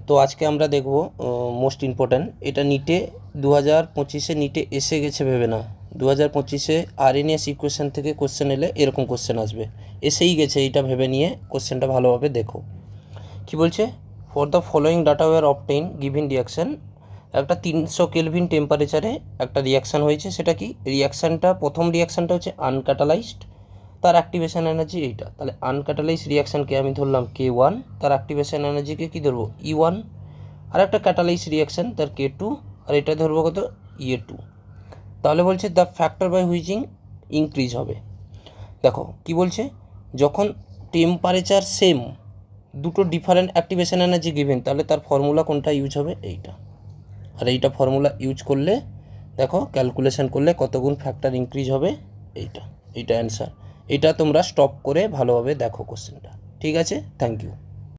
তো আজকে আমরা দেখব মোস্ট ইম্পর্ট্যান্ট, এটা নিটে 2025-এ নিটে এসে গেছে ভেবে না। 2025-এ আরএনএস ইকুয়েশন থেকে কোশ্চেন এলে এরকম কোশ্চেন আসবে, এসেই গেছে, এইটা ভেবে নিয়ে কোশ্চেনটা ভালোভাবে দেখো। কি বলছে? For the following data were obtained given reaction. একটা 300 কেলভিন টেম্পারেচারে একটা রিয়াকশান হয়েছে। সেটা কি রিয়াকশানটা? প্রথম রিয়াকশানটা হচ্ছে আনক্যাটালাইজড, তার অ্যাক্টিভেশন এনার্জি এইটা। তাহলে আনক্যাটালাইজড রিয়াকশানকে আমি ধরলাম K1, তার অ্যাক্টিভেশন এনার্জিকে কী ধরবো? E1। আর একটা ক্যাটালাইজড রিয়াকশান তার K2, আর এটা ধরবো কত? E2। তাহলে বলছে দ্য ফ্যাক্টর বাই হুইচিং ইনক্রিজ হবে। দেখো কি বলছে, যখন টেম্পারেচার সেম, দুটো ডিফারেন্ট অ্যাক্টিভেশন এনার্জি গিভেন, তাহলে তার ফর্মুলা কোনটা ইউজ হবে? এইটা। আর এইটা ফর্মুলা ইউজ করলে দেখো ক্যালকুলেশন করলে কত গুণ ফ্যাক্টর ইনক্রিজ হবে, এইটা অ্যান্সার। এটা তোমরা স্টপ করে ভালোভাবে দেখো কোশ্চেনটা। ঠিক আছে, থ্যাংক ইউ।